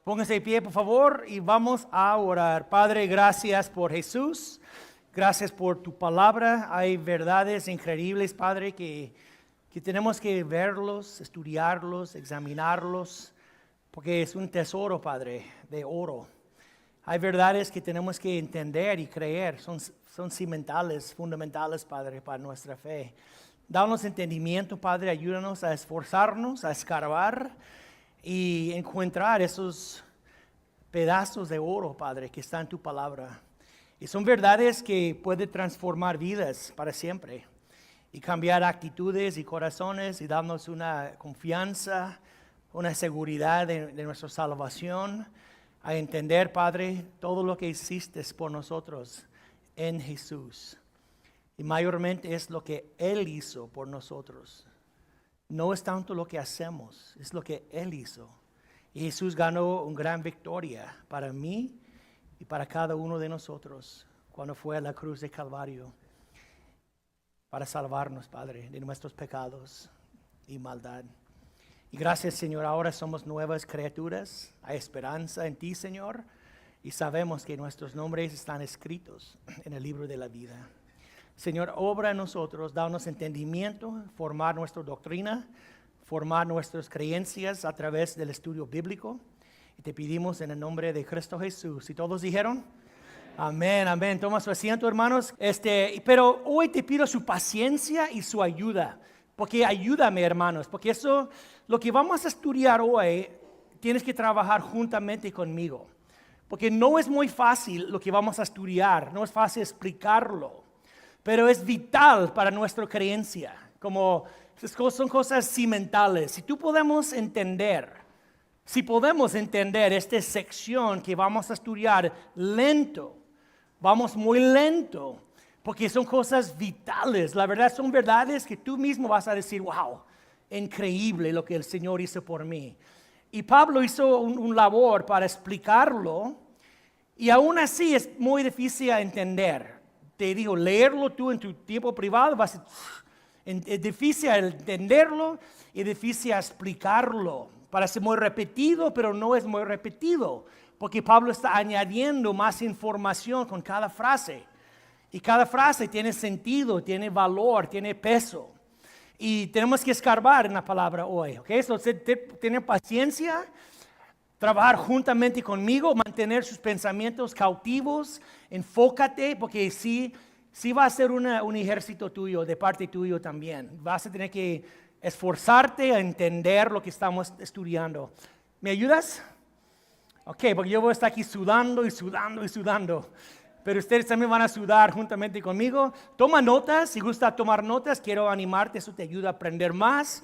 Póngase de pie, por favor, y vamos a orar. Padre, gracias por Jesús. Gracias por tu palabra. Hay verdades increíbles, Padre, que tenemos que verlos, estudiarlos, examinarlos, porque es un tesoro, Padre, de oro. Hay verdades que tenemos que entender y creer. Son cimentales, fundamentales, Padre, para nuestra fe. Danos entendimiento, Padre. Ayúdanos a esforzarnos, a escarbar y encontrar esos pedazos de oro, Padre, que están en tu palabra. Y son verdades que pueden transformar vidas para siempre y cambiar actitudes y corazones y darnos una confianza, una seguridad de nuestra salvación, a entender, Padre, todo lo que hiciste por nosotros en Jesús. Y mayormente es lo que Él hizo por nosotros. No es tanto lo que hacemos, es lo que Él hizo. Y Jesús ganó una gran victoria para mí y para cada uno de nosotros cuando fue a la cruz de Calvario para salvarnos, Padre, de nuestros pecados y maldad. Y gracias, Señor, ahora somos nuevas criaturas. Hay esperanza en ti, Señor, y sabemos que nuestros nombres están escritos en el libro de la vida. Señor, obra en nosotros, danos entendimiento, formar nuestra doctrina, formar nuestras creencias a través del estudio bíblico. Y te pedimos en el nombre de Cristo Jesús. ¿Y todos dijeron? Amén, amén. Toma su asiento, hermanos. Pero hoy te pido su paciencia y su ayuda. Porque ayúdame, hermanos. Porque eso, lo que vamos a estudiar hoy, tienes que trabajar juntamente conmigo. Porque no es muy fácil lo que vamos a estudiar. No es fácil explicarlo. Pero es vital para nuestra creencia. Son cosas cimentales. Si podemos entender esta sección que vamos a estudiar lento, vamos muy lento, porque son cosas vitales. La verdad son verdades que tú mismo vas a decir, wow, increíble lo que el Señor hizo por mí. Y Pablo hizo un labor para explicarlo, y aún así es muy difícil de entender. Te digo, leerlo tú en tu tiempo privado, es difícil entenderlo y difícil explicarlo. Parece muy repetido, pero no es muy repetido, porque Pablo está añadiendo más información con cada frase. Y cada frase tiene sentido, tiene valor, tiene peso. Y tenemos que escarbar en la palabra hoy, ¿ok? Tener paciencia, trabajar juntamente conmigo, mantener sus pensamientos cautivos, enfócate, porque sí va a ser un ejército tuyo, de parte tuyo también. Vas a tener que esforzarte a entender lo que estamos estudiando. ¿Me ayudas? Ok, porque yo voy a estar aquí sudando y sudando y sudando. Pero ustedes también van a sudar juntamente conmigo. Toma notas, si gusta tomar notas, quiero animarte, eso te ayuda a aprender más.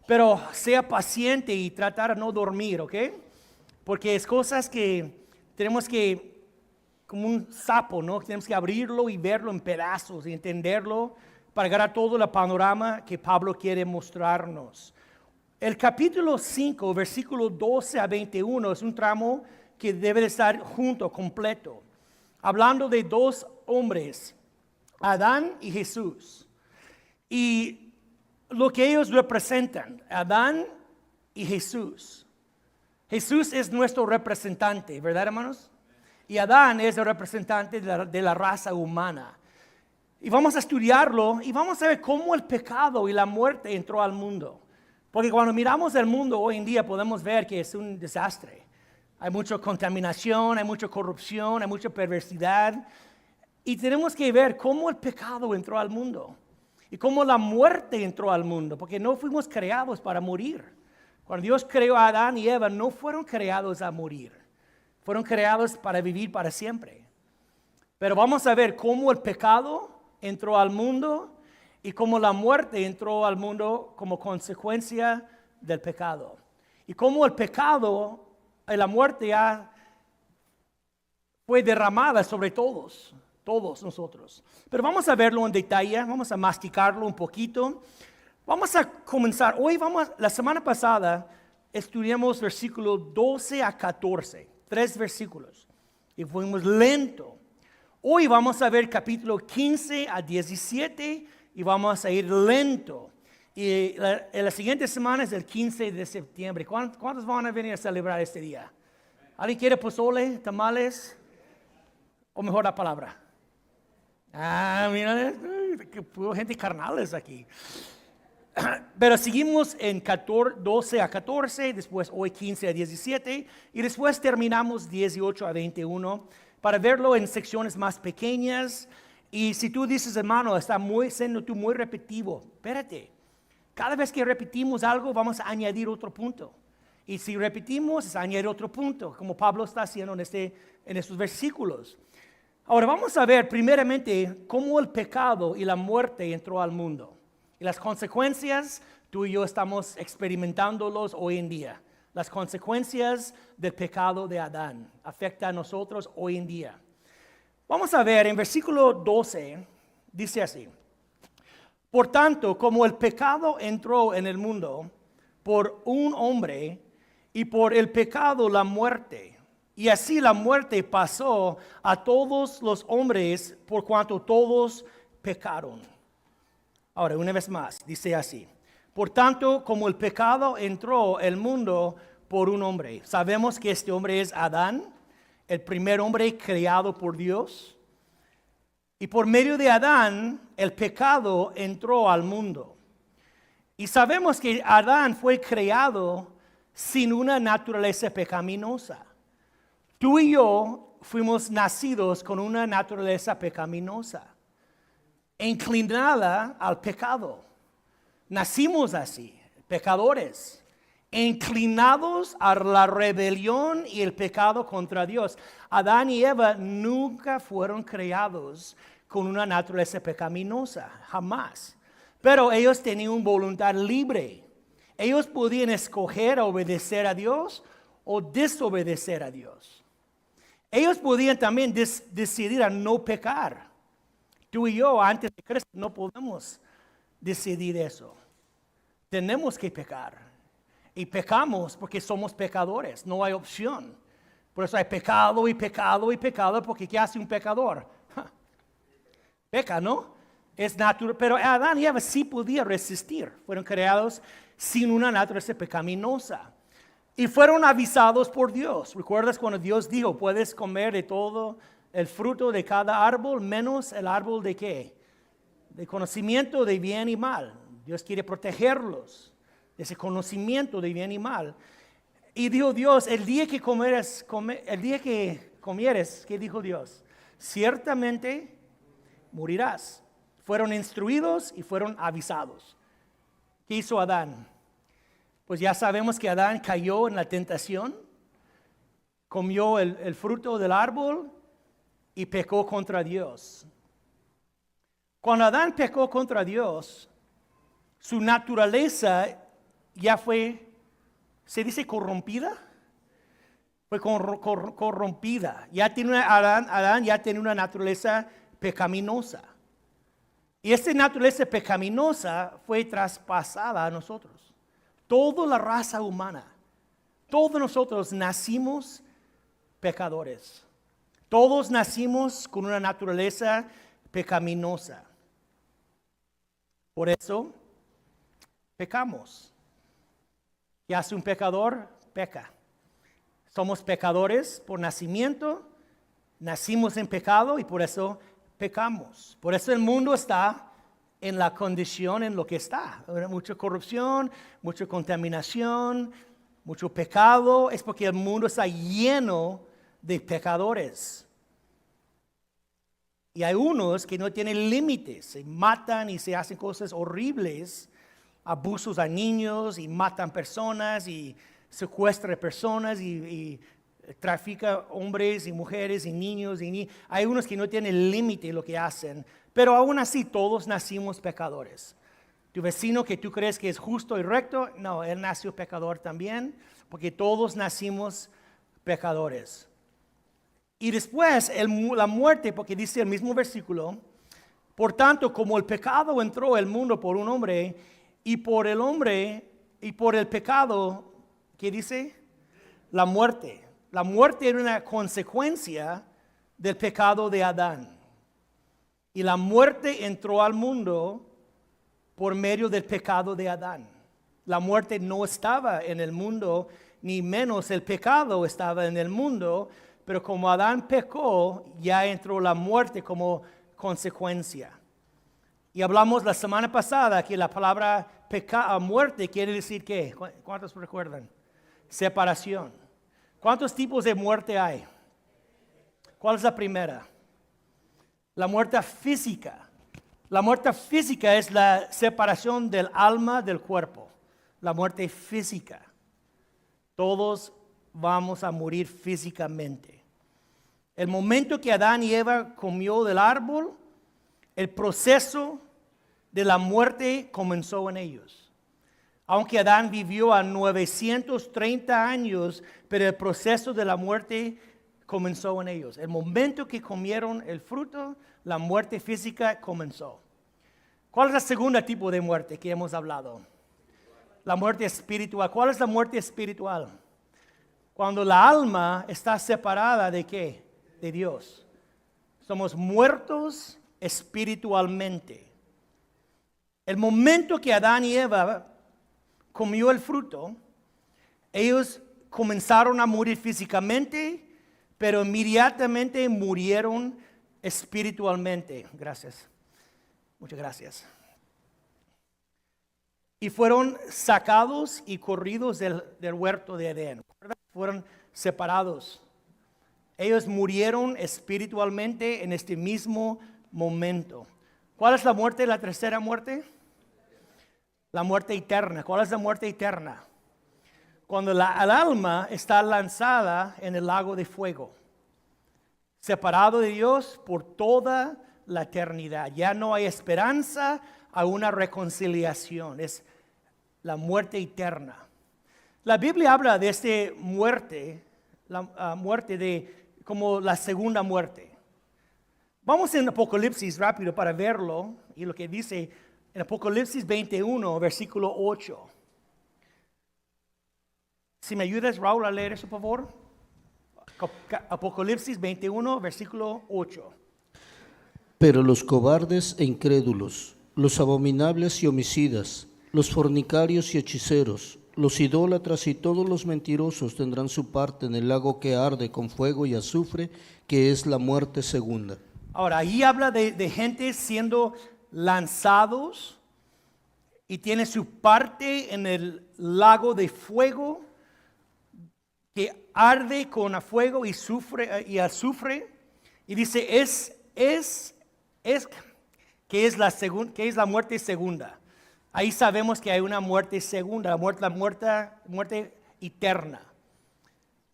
Pero sea paciente y tratar de no dormir, ¿ok? Porque es cosas que tenemos que, como un sapo, ¿no? Tenemos que abrirlo y verlo en pedazos y entenderlo para agarrar todo el panorama que Pablo quiere mostrarnos. El capítulo 5, versículo 12 a 21 es un tramo que debe de estar junto, completo. Hablando de dos hombres, Adán y Jesús. Y lo que ellos representan, Adán y Jesús. Jesús es nuestro representante, ¿verdad, hermanos? Y Adán es el representante de la raza humana. Y vamos a estudiarlo y vamos a ver cómo el pecado y la muerte entró al mundo. Porque cuando miramos el mundo hoy en día podemos ver que es un desastre. Hay mucha contaminación, hay mucha corrupción, hay mucha perversidad. Y tenemos que ver cómo el pecado entró al mundo. Y cómo la muerte entró al mundo. Porque no fuimos creados para morir. Cuando Dios creó a Adán y Eva, no fueron creados a morir. Fueron creados para vivir para siempre. Pero vamos a ver cómo el pecado entró al mundo y cómo la muerte entró al mundo como consecuencia del pecado. Y cómo el pecado y la muerte ya fue derramada sobre todos nosotros. Pero vamos a verlo en detalle, vamos a masticarlo un poquito. Vamos a comenzar, la semana pasada estudiamos versículos 12 a 14, 3 versículos, y fuimos lento. Hoy vamos a ver capítulo 15 a 17 y vamos a ir lento. Y la siguiente semana es el 15 de septiembre. ¿Cuántos van a venir a celebrar este día? ¿Alguien quiere pozole, tamales? ¿O mejor la palabra? Mira, que pura gente carnales aquí. Pero seguimos en 12 a 14, después hoy 15 a 17 y después terminamos 18 a 21 para verlo en secciones más pequeñas. Y si tú dices, hermano, está siendo tú muy repetitivo, espérate. Cada vez que repetimos algo vamos a añadir otro punto. Y si repetimos es añadir otro punto, como Pablo está haciendo en estos versículos. Ahora vamos a ver primeramente cómo el pecado y la muerte entró al mundo. Y las consecuencias, tú y yo estamos experimentándolos hoy en día. Las consecuencias del pecado de Adán afectan a nosotros hoy en día. Vamos a ver en versículo 12, dice así. Por tanto, como el pecado entró en el mundo por un hombre y por el pecado la muerte, y así la muerte pasó a todos los hombres por cuanto todos pecaron. Ahora, una vez más, dice así. Por tanto, como el pecado entró en el mundo por un hombre. Sabemos que este hombre es Adán, el primer hombre creado por Dios. Y por medio de Adán, el pecado entró al mundo. Y sabemos que Adán fue creado sin una naturaleza pecaminosa. Tú y yo fuimos nacidos con una naturaleza pecaminosa, inclinada al pecado. Nacimos así, pecadores, inclinados a la rebelión y el pecado contra Dios. Adán y Eva nunca fueron creados con una naturaleza pecaminosa, jamás. Pero ellos tenían voluntad libre. Ellos podían escoger obedecer a Dios o desobedecer a Dios. Ellos podían también decidir a no pecar. Tú y yo, antes de Cristo, no podemos decidir eso. Tenemos que pecar. Y pecamos porque somos pecadores. No hay opción. Por eso hay pecado y pecado y pecado, porque ¿qué hace un pecador? Peca, ¿no? Es natural. Pero Adán y Eva sí podían resistir. Fueron creados sin una naturaleza pecaminosa. Y fueron avisados por Dios. ¿Recuerdas cuando Dios dijo, puedes comer de todo el fruto de cada árbol, menos el árbol de qué? De conocimiento de bien y mal. Dios quiere protegerlos de ese conocimiento de bien y mal. Y dijo Dios, el día que comieres, ¿qué dijo Dios? Ciertamente morirás. Fueron instruidos y fueron avisados. ¿Qué hizo Adán? Pues ya sabemos que Adán cayó en la tentación, comió el fruto del árbol y pecó contra Dios. Cuando Adán pecó contra Dios, su naturaleza ya fue, ¿se dice corrompida? Fue corrompida. Adán ya tiene una naturaleza pecaminosa. Y esta naturaleza pecaminosa fue traspasada a nosotros. Toda la raza humana, todos nosotros nacimos pecadores. Todos nacimos con una naturaleza pecaminosa. Por eso, pecamos. ¿Qué hace un pecador? Peca. Somos pecadores por nacimiento, nacimos en pecado y por eso pecamos. Por eso el mundo está en la condición en lo que está. Mucha corrupción, mucha contaminación, mucho pecado. Es porque el mundo está lleno de pecadores. Y hay unos que no tienen límites, se matan y se hacen cosas horribles, abusos a niños y matan personas y secuestran personas y trafican hombres y mujeres y niños. Hay unos que no tienen límite en lo que hacen, pero aún así todos nacimos pecadores. Tu vecino que tú crees que es justo y recto, no, él nació pecador también, porque todos nacimos pecadores. Y después la muerte, porque dice el mismo versículo, por tanto, como el pecado entró al mundo por un hombre, y por el pecado, ¿qué dice? La muerte. La muerte era una consecuencia del pecado de Adán. Y la muerte entró al mundo por medio del pecado de Adán. La muerte no estaba en el mundo ni menos el pecado estaba en el mundo, pero como Adán pecó, ya entró la muerte como consecuencia. Y hablamos la semana pasada que la palabra muerte quiere decir ¿qué? ¿Cuántos recuerdan? Separación. ¿Cuántos tipos de muerte hay? ¿Cuál es la primera? La muerte física. La muerte física es la separación del alma del cuerpo. La muerte física. Todos vamos a morir físicamente. El momento que Adán y Eva comió del árbol, el proceso de la muerte comenzó en ellos. Aunque Adán vivió a 930 años, pero el proceso de la muerte comenzó en ellos. El momento que comieron el fruto, la muerte física comenzó. ¿Cuál es el segundo tipo de muerte que hemos hablado? La muerte espiritual. ¿Cuál es la muerte espiritual? Cuando la alma está separada ¿de qué? De Dios. Somos muertos espiritualmente. El momento que Adán y Eva comió el fruto, ellos comenzaron a morir físicamente, pero inmediatamente murieron espiritualmente. Gracias. Muchas gracias. Y fueron sacados y corridos del huerto de Edén. Fueron separados. Ellos murieron espiritualmente en este mismo momento. ¿Cuál es la muerte? La tercera muerte. La muerte eterna. ¿Cuál es la muerte eterna? Cuando el alma está lanzada en el lago de fuego. Separado de Dios por toda la eternidad. Ya no hay esperanza a una reconciliación. Es la muerte eterna. La Biblia habla de esta muerte, la muerte de como la segunda muerte. Vamos en Apocalipsis rápido para verlo y lo que dice en Apocalipsis 21, versículo 8. Si me ayudas, Raúl, a leer eso, por favor. Apocalipsis 21, versículo 8. Pero los cobardes e incrédulos, los abominables y homicidas, los fornicarios y hechiceros, los idólatras y todos los mentirosos tendrán su parte en el lago que arde con fuego y azufre, que es la muerte segunda. Ahora, ahí habla de gente siendo lanzados y tiene su parte en el lago de fuego que arde con fuego y azufre. Y dice, que es la muerte segunda. Ahí sabemos que hay una muerte segunda, la muerte eterna.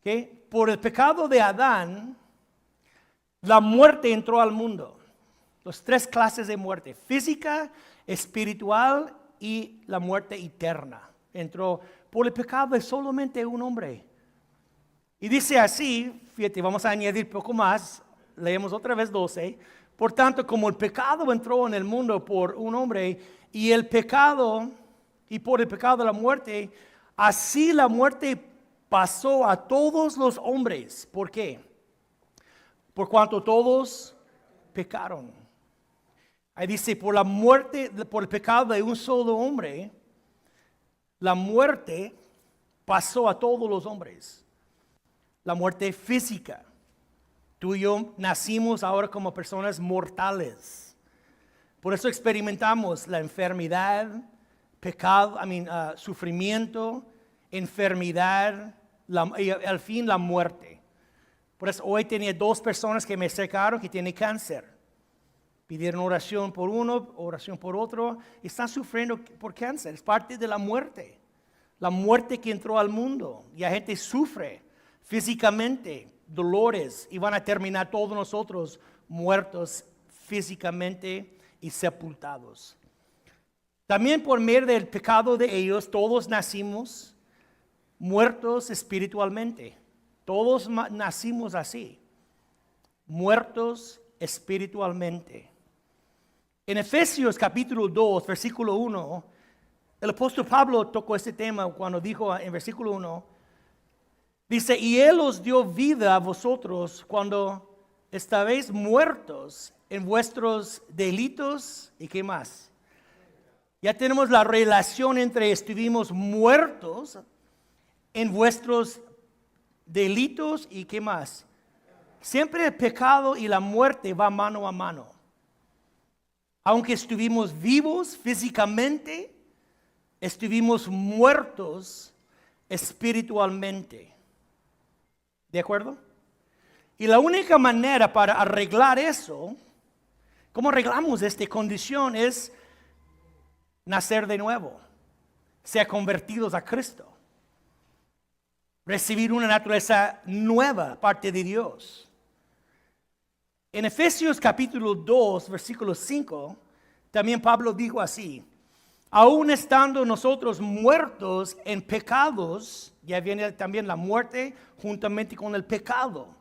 ¿Okay? Por el pecado de Adán, la muerte entró al mundo. Las tres clases de muerte, física, espiritual y la muerte eterna. Entró por el pecado de solamente un hombre. Y dice así, fíjate, vamos a añadir poco más, leemos otra vez 12. Por tanto, como el pecado entró en el mundo por un hombre, y por el pecado de la muerte, así la muerte pasó a todos los hombres. ¿Por qué? Por cuanto todos pecaron. Ahí dice, por el pecado de un solo hombre, la muerte pasó a todos los hombres. La muerte física. Tú y yo nacimos ahora como personas mortales. Por eso experimentamos la enfermedad, pecado, sufrimiento, enfermedad, y al fin la muerte. Por eso hoy tenía 2 personas que me acercaron que tienen cáncer. Pidieron oración por uno, oración por otro, y están sufriendo por cáncer. Es parte de la muerte que entró al mundo. Y la gente sufre físicamente, dolores, y van a terminar todos nosotros muertos físicamente y sepultados. También por medio del pecado de ellos, todos nacimos muertos espiritualmente. Todos nacimos así, muertos espiritualmente. En Efesios capítulo 2, versículo 1, el apóstol Pablo tocó este tema cuando dijo en versículo 1, dice, y Él os dio vida a vosotros cuando estabais muertos en vuestros delitos, ¿y qué más? Ya tenemos la relación entre estuvimos muertos en vuestros delitos y qué más. Siempre el pecado y la muerte va mano a mano. Aunque estuvimos vivos físicamente, estuvimos muertos espiritualmente. ¿De acuerdo? Y la única manera para arreglar eso, ¿cómo arreglamos esta condición? Es nacer de nuevo, ser convertidos a Cristo, recibir una naturaleza nueva parte de Dios. En Efesios capítulo 2, versículo 5, también Pablo dijo así: aún estando nosotros muertos en pecados, ya viene también la muerte juntamente con el pecado.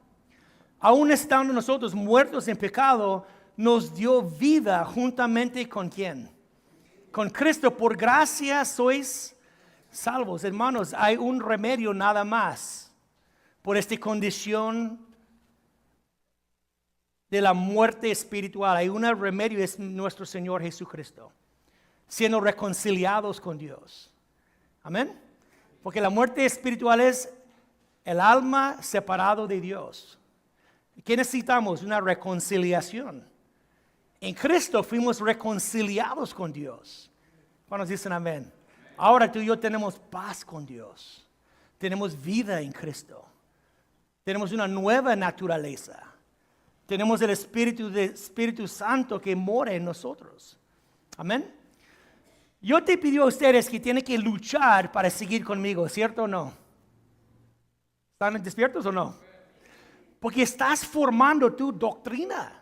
Aún estando nosotros muertos en pecado, nos dio vida juntamente con ¿quién? Con Cristo. Por gracia sois salvos. Hermanos, hay un remedio nada más por esta condición de la muerte espiritual. Hay un remedio, es nuestro Señor Jesucristo, siendo reconciliados con Dios. Amén. Porque la muerte espiritual es el alma separado de Dios. ¿Qué necesitamos? Una reconciliación. En Cristo fuimos reconciliados con Dios. ¿Cuántos dicen amén? Ahora tú y yo tenemos paz con Dios. Tenemos vida en Cristo. Tenemos una nueva naturaleza. Tenemos el Espíritu Santo que mora en nosotros. Amén. Yo te pido a ustedes que tienen que luchar para seguir conmigo, ¿cierto o no? ¿Están despiertos o no? Porque estás formando tu doctrina.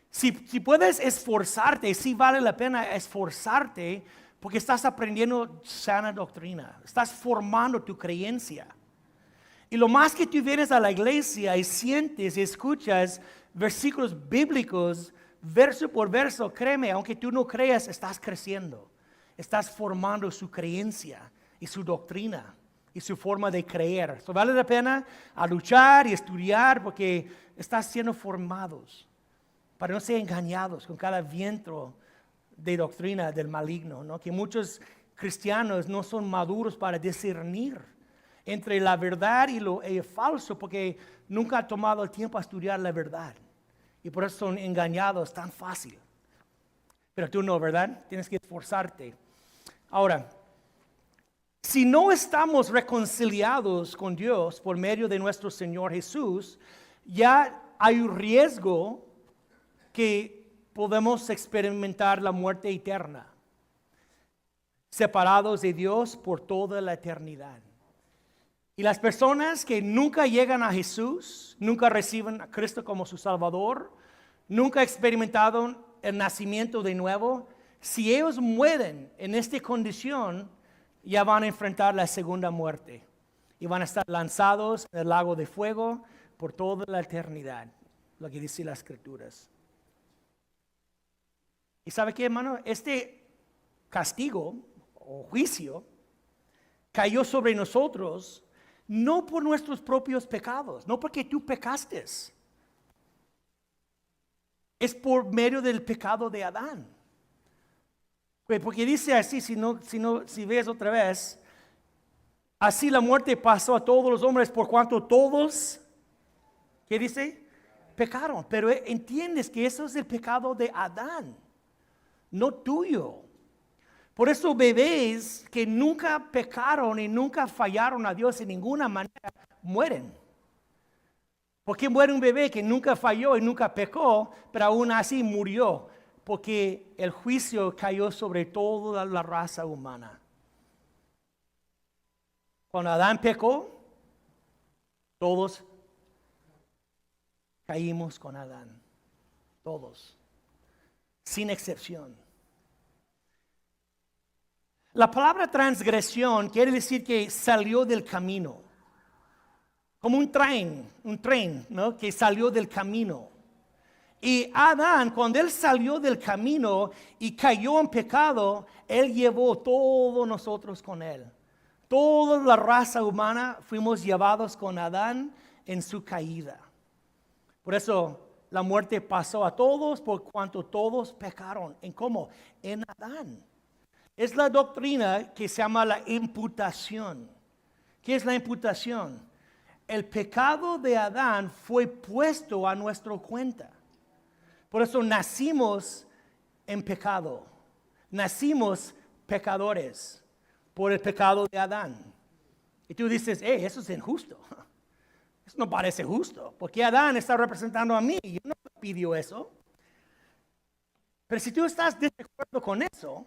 Si puedes esforzarte, sí vale la pena esforzarte, porque estás aprendiendo sana doctrina. Estás formando tu creencia. Y lo más que tú vienes a la iglesia y sientes y escuchas versículos bíblicos, verso por verso, créeme, aunque tú no creas, estás creciendo. Estás formando su creencia y su doctrina y su forma de creer. So, vale la pena a luchar y estudiar porque estás siendo formados para no ser engañados con cada viento de doctrina del maligno, ¿no? Que muchos cristianos no son maduros para discernir entre la verdad y lo falso porque nunca han tomado el tiempo a estudiar la verdad y por eso son engañados tan fácil. Pero tú no, ¿verdad? Tienes que esforzarte. Ahora, si no estamos reconciliados con Dios por medio de nuestro Señor Jesús, ya hay un riesgo que podemos experimentar la muerte eterna, separados de Dios por toda la eternidad. Y las personas que nunca llegan a Jesús, nunca reciben a Cristo como su Salvador, nunca experimentaron el nacimiento de nuevo, si ellos mueren en esta condición, ya van a enfrentar la segunda muerte y van a estar lanzados en el lago de fuego por toda la eternidad, lo que dice las Escrituras. ¿Y sabe qué, hermano? Este castigo o juicio cayó sobre nosotros no por nuestros propios pecados, no porque tú pecaste. Es por medio del pecado de Adán. Porque dice así, si ves otra vez, así la muerte pasó a todos los hombres por cuanto todos, ¿qué dice? Pecaron. Pero entiendes que eso es el pecado de Adán, no tuyo. Por eso bebés que nunca pecaron y nunca fallaron a Dios en ninguna manera, mueren. ¿Por qué muere un bebé que nunca falló y nunca pecó, pero aún así murió? Porque el juicio cayó sobre toda la raza humana. Cuando Adán pecó, todos caímos con Adán. Todos, sin excepción. La palabra transgresión quiere decir que salió del camino. Como un tren, ¿no? Que salió del camino. Y Adán, cuando él salió del camino y cayó en pecado, él llevó todos nosotros con él. Toda la raza humana fuimos llevados con Adán en su caída. Por eso la muerte pasó a todos por cuanto todos pecaron. ¿En cómo? En Adán. Es la doctrina que se llama la imputación, ¿Qué es la imputación? El pecado de Adán fue puesto a nuestra cuenta. Por eso nacimos en pecado. Nacimos pecadores por el pecado de Adán. Y tú dices, eso es injusto. Eso no parece justo. Porque Adán está representando a mí. Yo no pidió eso. Pero si tú estás de acuerdo con eso,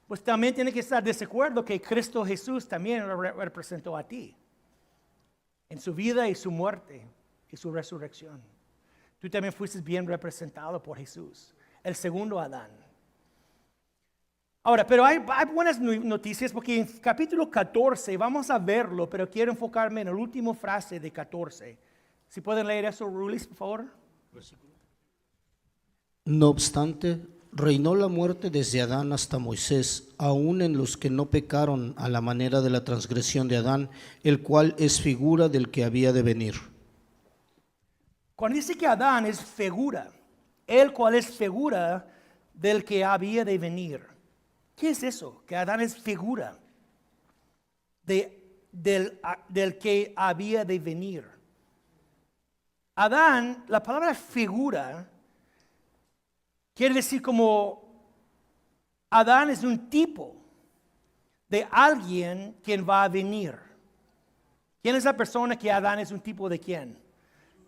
pues también tienes que estar de acuerdo que Cristo Jesús también representó a ti. En su vida y su muerte y su resurrección. Tú también fuiste bien representado por Jesús. El segundo Adán. Ahora, pero hay buenas noticias porque en capítulo 14 vamos a verlo, pero quiero enfocarme en la última frase de 14. Si pueden leer eso, Rulis, por favor. No obstante, reinó la muerte desde Adán hasta Moisés, aun en los que no pecaron a la manera de la transgresión de Adán, el cual es figura del que había de venir. Cuando dice que Adán es figura, el cual es figura del que había de venir. ¿Qué es eso? Que Adán es figura del que había de venir. Adán, la palabra figura, quiere decir como Adán es un tipo de alguien quien va a venir. ¿Quién es la persona que Adán es un tipo de quién?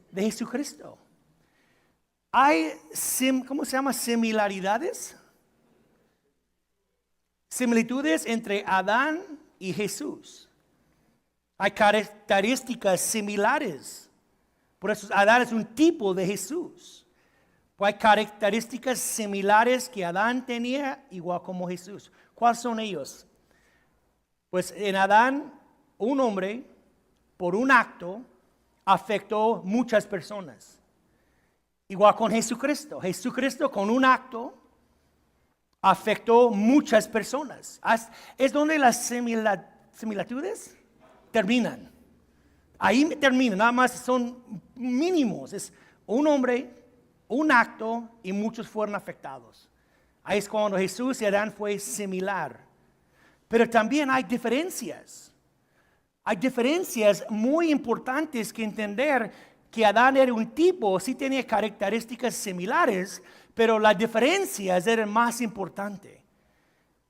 De Jesucristo. Hay, ¿cómo se llama? Similaridades. Similitudes entre Adán y Jesús. Hay características similares. Por eso Adán es un tipo de Jesús. Hay características similares que Adán tenía, igual como Jesús. ¿Cuáles son ellos? Pues en Adán, un hombre, por un acto, afectó muchas personas. Igual con Jesucristo. Jesucristo con un acto afectó muchas personas. Es donde las similitudes terminan. Ahí terminan, nada más son mínimos. Es un hombre, un acto y muchos fueron afectados. Ahí es cuando Jesús y Adán fue similar. Pero también hay diferencias. Hay diferencias muy importantes que entender que Adán era un tipo, sí tenía características similares, pero las diferencias eran más importantes.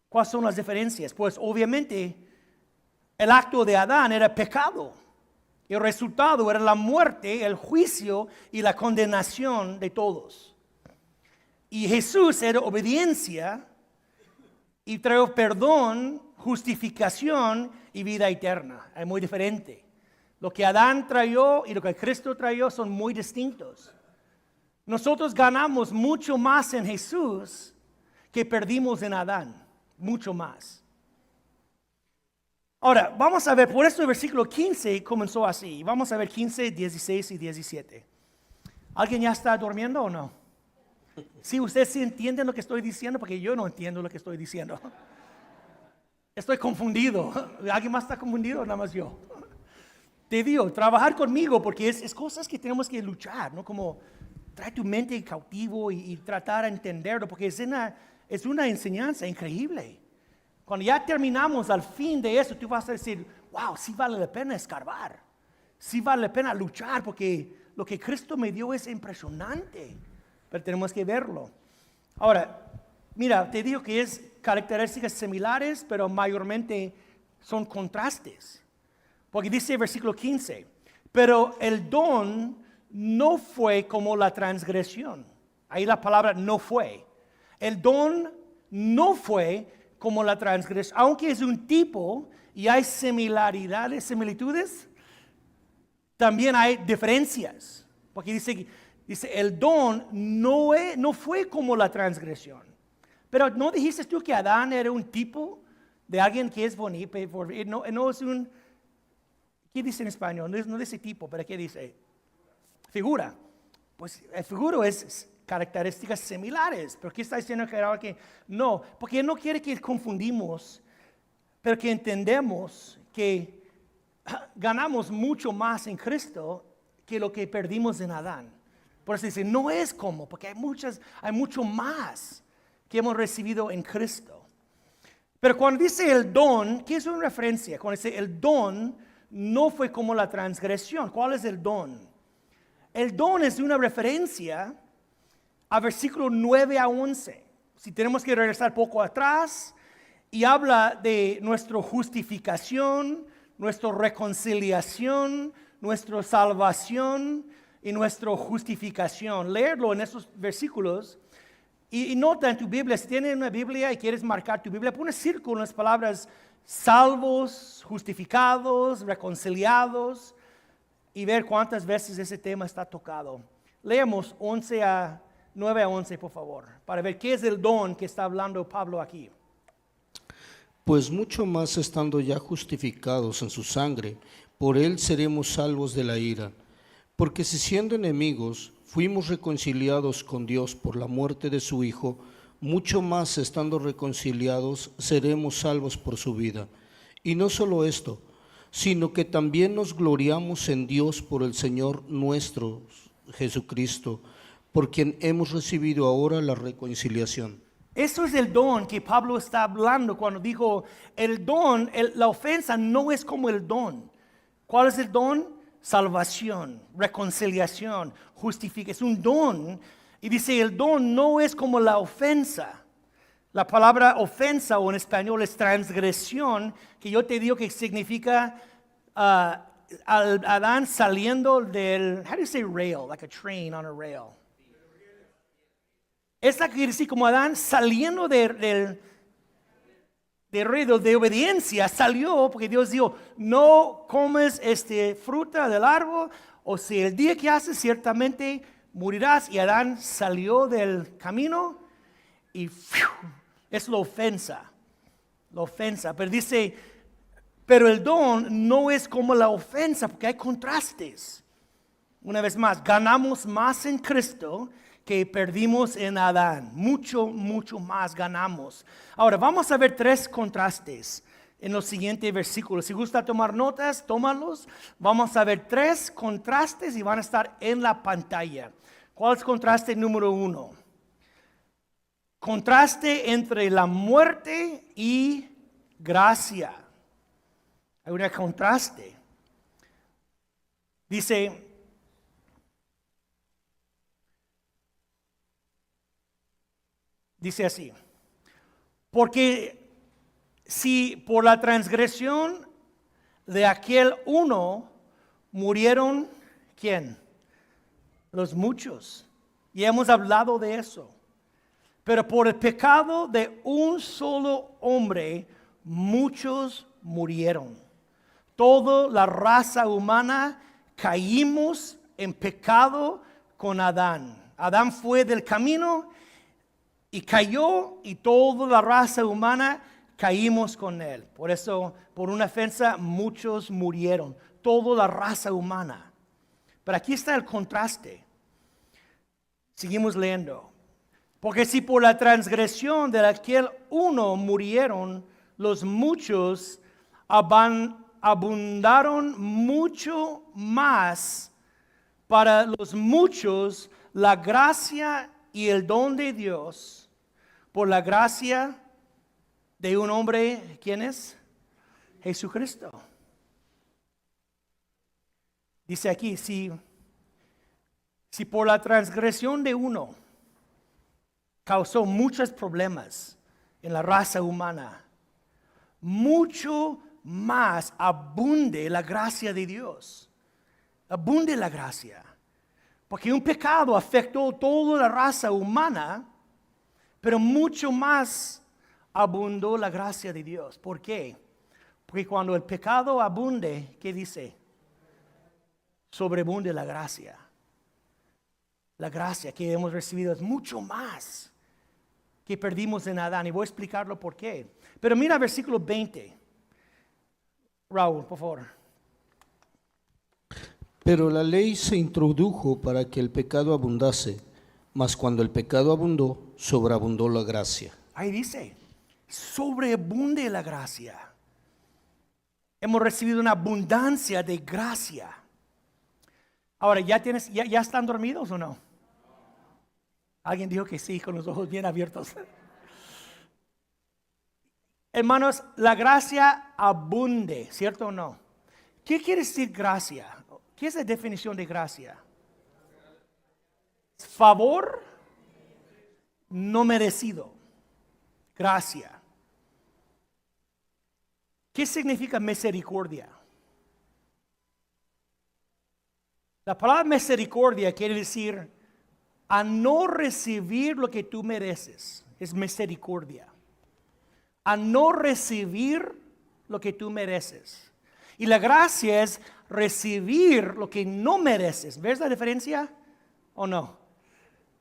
¿Cuáles son las diferencias? Pues obviamente el acto de Adán era pecado. El resultado era la muerte, el juicio y la condenación de todos. Y Jesús era obediencia y trajo perdón, justificación y vida eterna. Es muy diferente. Lo que Adán trajo y lo que Cristo trajo son muy distintos. Nosotros ganamos mucho más en Jesús que perdimos en Adán. Mucho más. Ahora, vamos a ver, por eso el versículo 15 comenzó así. Vamos a ver 15, 16 y 17. ¿Alguien ya está durmiendo o no? Sí, ustedes sí entienden lo que estoy diciendo, porque yo no entiendo lo que estoy diciendo. Estoy confundido. ¿Alguien más está confundido o nada más yo? Te digo, trabajar conmigo, porque es cosas que tenemos que luchar, ¿no? Como trae tu mente cautivo y tratar de entenderlo, porque es una enseñanza increíble. Cuando ya terminamos al fin de eso, tú vas a decir, wow, sí vale la pena escarbar. Sí vale la pena luchar, porque lo que Cristo me dio es impresionante. Pero tenemos que verlo. Ahora, mira, te digo que es características similares, pero mayormente son contrastes. Porque dice el versículo 15, pero el don no fue como la transgresión. Ahí la palabra no fue. El don no fue como la transgresión. Aunque es un tipo y hay similitudes, también hay diferencias. Porque dice el don no fue como la transgresión. Pero ¿no dijiste tú que Adán era un tipo de alguien que es bonito? No es un... ¿Qué dice en español? No dice tipo, pero ¿qué dice? Figura. Pues el figuro es características similares. ¿Pero qué está diciendo que no? Porque él no quiere que confundimos, pero que entendemos que ganamos mucho más en Cristo que lo que perdimos en Adán. Por eso dice, no es como, porque hay mucho más que hemos recibido en Cristo. Pero cuando dice el don, ¿qué es una referencia? Cuando dice el don, no fue como la transgresión. ¿Cuál es el don? El don es una referencia a versículos 9 a 11. Si tenemos que regresar poco atrás, y habla de nuestra justificación, nuestra reconciliación, nuestra salvación y nuestra justificación. Leerlo en esos versículos. Y nota en tu Biblia, si tienes una Biblia y quieres marcar tu Biblia, pon un círculo en las palabras salvos, justificados, reconciliados, y ver cuántas veces ese tema está tocado. Leemos 9 a 11, por favor, para ver qué es el don que está hablando Pablo aquí. Pues mucho más estando ya justificados en su sangre, por él seremos salvos de la ira. Porque si siendo enemigos fuimos reconciliados con Dios por la muerte de su Hijo, mucho más estando reconciliados seremos salvos por su vida. Y no solo esto, sino que también nos gloriamos en Dios por el Señor nuestro Jesucristo, por quien hemos recibido ahora la reconciliación. Eso es el don que Pablo está hablando cuando dijo, el don, la ofensa no es como el don. ¿Cuál es el don? Salvación, reconciliación, justificación. Es un don. Y dice, el don no es como la ofensa. La palabra ofensa o en español es transgresión, que yo te digo que significa Adán saliendo del, how do you say rail? Like a train on a rail. Esta quiere decir como Adán saliendo de obediencia, salió porque Dios dijo, no comes fruta del árbol, o si el día que haces ciertamente morirás. Y Adán salió del camino y es la ofensa. Pero dice, pero el don no es como la ofensa porque hay contrastes. Una vez más, ganamos más en Cristo que perdimos en Adán. Mucho más ganamos. Ahora, vamos a ver 3 contrastes en los siguientes versículos. Si gusta tomar notas, tómalos. Vamos a ver 3 contrastes y van a estar en la pantalla. ¿Cuál es el contraste número 1? Contraste entre la muerte y gracia. Hay un contraste. Dice, así, porque si por la transgresión de aquel uno murieron, ¿quién? Los muchos. Y hemos hablado de eso. Pero por el pecado de un solo hombre, muchos murieron. Toda la raza humana caímos en pecado con Adán. Adán fue del camino y cayó, y toda la raza humana caímos con él. Por eso, por una ofensa, muchos murieron. Toda la raza humana. Pero aquí está el contraste. Seguimos leyendo. Porque si por la transgresión de aquel uno murieron, los muchos abundaron mucho más para los muchos la gracia y el don de Dios. Por la gracia de un hombre, ¿quién es? Jesucristo. Dice aquí, si por la transgresión de uno causó muchos problemas en la raza humana, mucho más abunde la gracia de Dios. Abunde la gracia. Porque un pecado afectó toda la raza humana, pero mucho más abundó la gracia de Dios. ¿Por qué? Porque cuando el pecado abunde, ¿qué dice? Sobreabunde la gracia. La gracia que hemos recibido es mucho más que perdimos en Adán. Y voy a explicarlo por qué. Pero mira versículo 20. Raúl, por favor. Pero la ley se introdujo para que el pecado abundase, mas cuando el pecado abundó, sobreabundó la gracia. Ahí dice, sobreabunde la gracia. Hemos recibido una abundancia de gracia. Ahora, ¿ya están dormidos o no? Alguien dijo que sí, con los ojos bien abiertos. Hermanos, la gracia abunde, ¿cierto o no? ¿Qué quiere decir gracia? ¿Qué es la definición de gracia? Favor no merecido. Gracia. ¿Qué significa misericordia? La palabra misericordia quiere decir a no recibir lo que tú mereces. Es misericordia. A no recibir lo que tú mereces. Y la gracia es recibir lo que no mereces. ¿Ves la diferencia o no?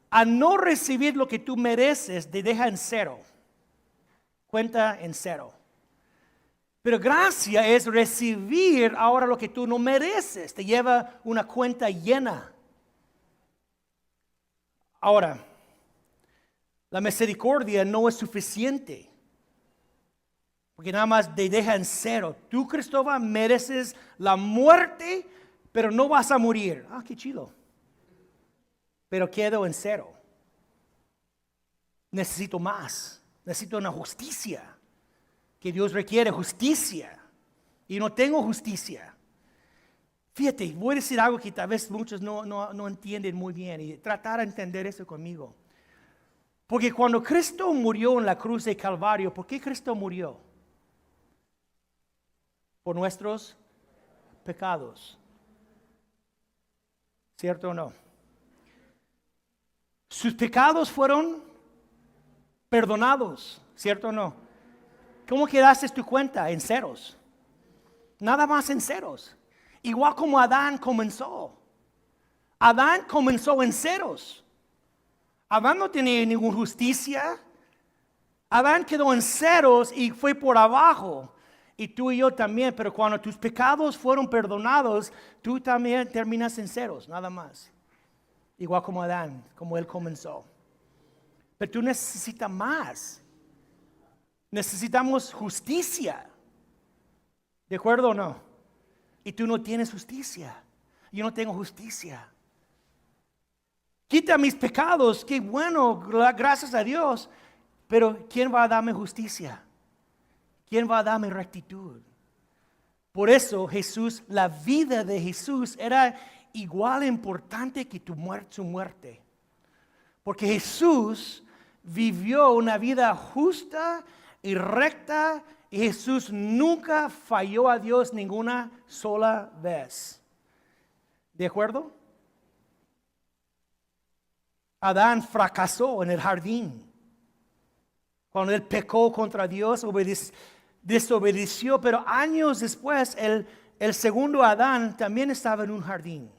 A no recibir lo que tú mereces te deja en cero. Cuenta en cero. Pero gracia es recibir ahora lo que tú no mereces. Te lleva una cuenta llena. Ahora, la misericordia no es suficiente. Porque nada más te deja en cero. Tú, Cristóbal, mereces la muerte, pero no vas a morir. Ah, qué chido. Pero quedo en cero. Necesito más. Necesito una justicia. Que Dios requiere justicia. Y no tengo justicia. Fíjate, voy a decir algo que tal vez muchos no entienden muy bien. Y tratar de entender eso conmigo. Porque cuando Cristo murió en la cruz de Calvario, ¿por qué Cristo murió? Por nuestros pecados. ¿Cierto o no? Sus pecados fueron perdonados. ¿Cierto o no? ¿Cómo quedaste tu cuenta? En ceros. Nada más en ceros. Igual como Adán comenzó. Adán comenzó en ceros. Adán no tenía ninguna justicia. Adán quedó en ceros y fue por abajo. Y tú y yo también, pero cuando tus pecados fueron perdonados, tú también terminas en ceros, nada más. Igual como Adán, como él comenzó. Pero tú necesitas más. Necesitamos justicia. ¿De acuerdo o no? Y tú no tienes justicia. Yo no tengo justicia. Quita mis pecados, qué bueno, gracias a Dios. Pero ¿quién va a darme justicia? ¿Quién va a darme rectitud? Por eso Jesús, la vida de Jesús era igual importante que su muerte. Porque Jesús vivió una vida justa y recta y Jesús nunca falló a Dios ninguna sola vez. ¿De acuerdo? Adán fracasó en el jardín. Cuando él pecó contra Dios, desobedeció, pero años después el segundo Adán también estaba en un jardín,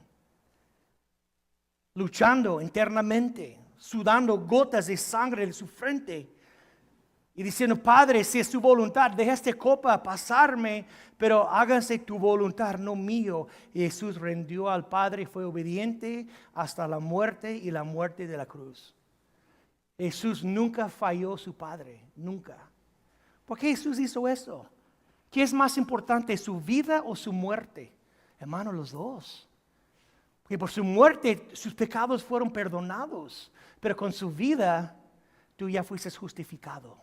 luchando internamente, sudando gotas de sangre en su frente y diciendo: Padre, si es tu voluntad, deja esta copa pasarme, pero hágase tu voluntad, no mío. Y Jesús rendió al Padre y fue obediente hasta la muerte y la muerte de la cruz. Jesús nunca falló a su Padre, nunca. ¿Por qué Jesús hizo eso? ¿Qué es más importante, su vida o su muerte? Hermano, los dos. Porque por su muerte sus pecados fueron perdonados, pero con su vida tú ya fuiste justificado,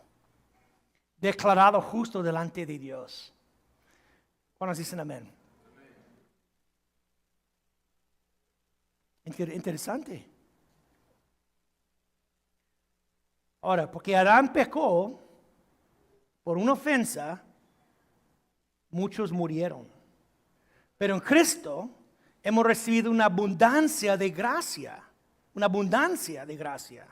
declarado justo delante de Dios. ¿Cuántos dicen amén? Interesante. Ahora, porque Adán pecó por una ofensa, muchos murieron. Pero en Cristo hemos recibido una abundancia de gracia. Una abundancia de gracia.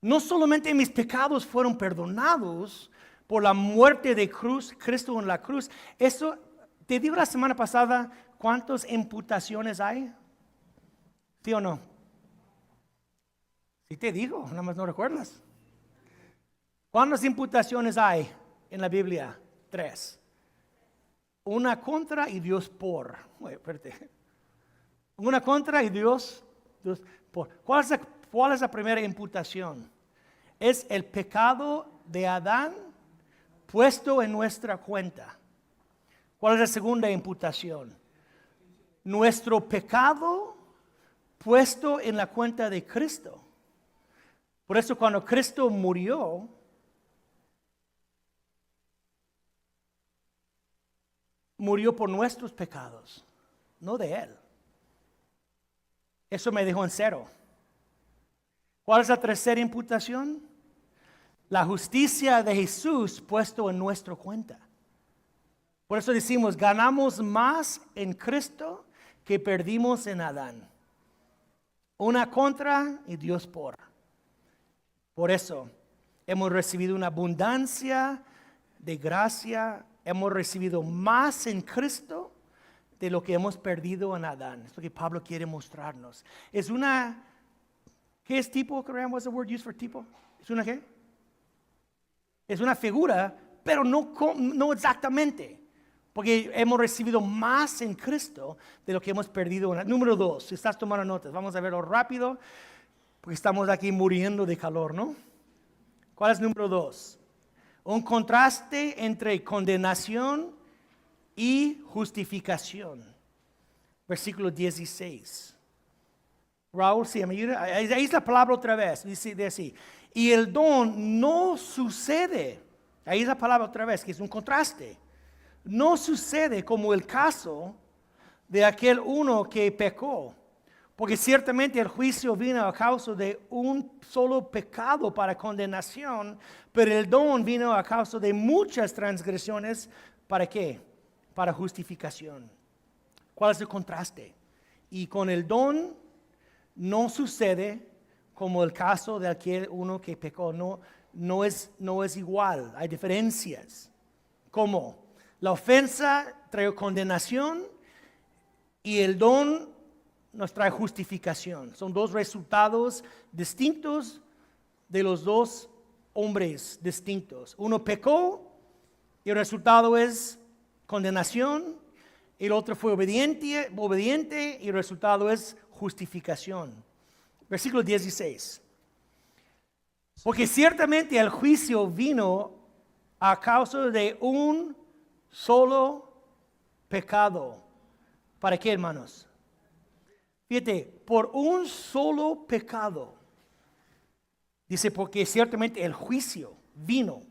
No solamente mis pecados fueron perdonados por la muerte de Cristo en la cruz. Eso, te digo la semana pasada, ¿cuántas imputaciones hay? ¿Sí o no? Sí te digo, nada más no recuerdas. ¿Cuántas imputaciones hay en la Biblia? 3. Una contra y Dios por. Espérate. Una contra y Dios por. ¿Cuál es la primera imputación? Es el pecado de Adán puesto en nuestra cuenta. ¿Cuál es la segunda imputación? Nuestro pecado puesto en la cuenta de Cristo. Por eso cuando Cristo murió, murió por nuestros pecados, no de Él. Eso me dejó en cero. ¿Cuál es la tercera imputación? La justicia de Jesús puesto en nuestra cuenta. Por eso decimos, ganamos más en Cristo que perdimos en Adán. Una contra y Dios por. Por eso hemos recibido una abundancia de gracia, hemos recibido más en Cristo de lo que hemos perdido en Adán. Es lo que Pablo quiere mostrarnos. Es una, ¿qué es tipo? What's the word used for tipo? ¿Es una qué? Es una figura, pero no exactamente. Porque hemos recibido más en Cristo de lo que hemos perdido. Número 2, si estás tomando notas, vamos a verlo rápido, porque estamos aquí muriendo de calor, ¿no? ¿Cuál es número 2? Un contraste entre condenación y justificación. Versículo 16. Raúl, si me ayuda, ahí es la palabra otra vez, dice así. Y el don no sucede, ahí es la palabra otra vez, que es un contraste. No sucede como el caso de aquel uno que pecó, porque ciertamente el juicio vino a causa de un solo pecado para condenación, pero el don vino a causa de muchas transgresiones. ¿Para qué? Para justificación. ¿Cuál es el contraste? Y con el don no sucede como el caso de aquel uno que pecó. No es igual, hay diferencias. ¿Cómo? La ofensa trae condenación y el don nos trae justificación. Son dos resultados distintos de los dos hombres distintos. Uno pecó y el resultado es condenación. El otro fue obediente y el resultado es justificación. Versículo 16. Porque ciertamente el juicio vino a causa de un solo pecado. ¿Para qué, hermanos? Fíjate, por un solo pecado. Dice, porque ciertamente el juicio vino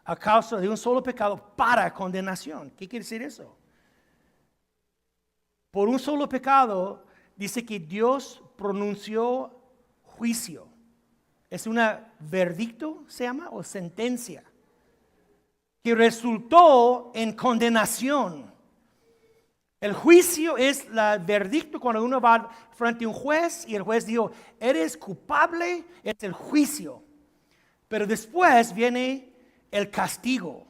a causa de un solo pecado para condenación. ¿Qué quiere decir eso? Por un solo pecado, dice que Dios pronunció juicio. Es un verdicto, se llama, o sentencia, que resultó en condenación. El juicio es el verdicto cuando uno va frente a un juez y el juez dijo, eres culpable, es el juicio. Pero después viene el castigo.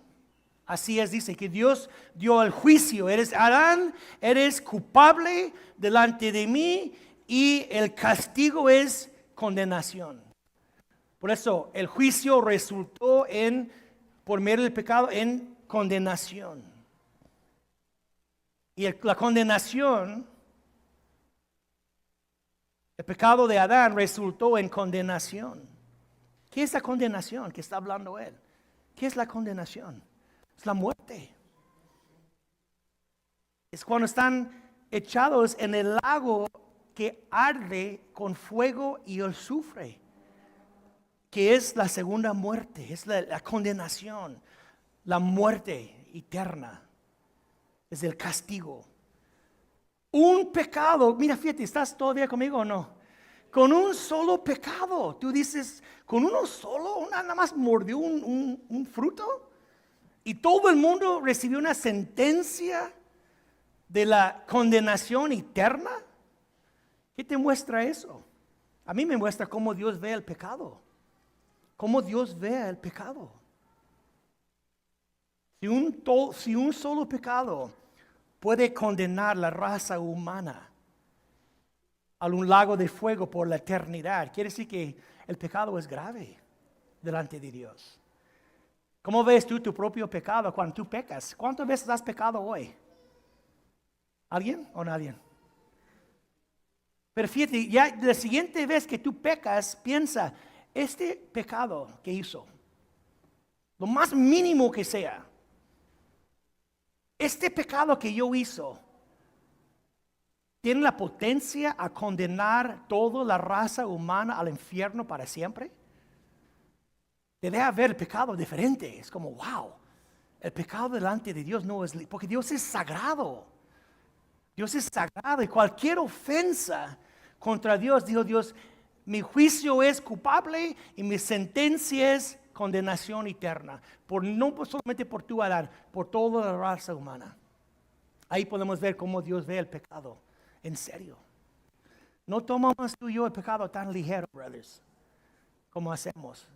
Así es, dice que Dios dio el juicio. Adán, eres culpable delante de mí y el castigo es condenación. Por eso el juicio resultó por medio del pecado en condenación. Y la condenación, el pecado de Adán resultó en condenación. ¿Qué es la condenación que está hablando él? ¿Qué es la condenación? Es la muerte. Es cuando están echados en el lago que arde con fuego y azufre, que es la segunda muerte, es la condenación, la muerte eterna. Es el castigo. Un pecado, mira, fíjate, ¿estás todavía conmigo o no? Con un solo pecado, tú dices, con uno solo, nada más mordió un fruto y todo el mundo recibió una sentencia de la condenación eterna. ¿Qué te muestra eso? A mí me muestra cómo Dios ve el pecado, cómo Dios ve el pecado. Si un solo pecado puede condenar la raza humana a un lago de fuego por la eternidad, quiere decir que el pecado es grave delante de Dios. ¿Cómo ves tú tu propio pecado cuando tú pecas? ¿Cuántas veces has pecado hoy? ¿Alguien o nadie? Pero fíjate, ya la siguiente vez que tú pecas, piensa, este pecado que hizo, lo más mínimo que sea, este pecado que yo hizo, ¿tiene la potencia a condenar toda la raza humana al infierno para siempre? Debe haber pecado diferente. Es como, wow, El pecado delante de Dios no es, porque Dios es sagrado. Dios es sagrado y cualquier ofensa contra Dios, dijo Dios, mi juicio es culpable y mi sentencia es condenación eterna. No solamente por tu Adán, por toda la raza humana. Ahí podemos ver cómo Dios ve el pecado. En serio. No tomamos tú y yo el pecado tan ligero, brothers, como hacemos.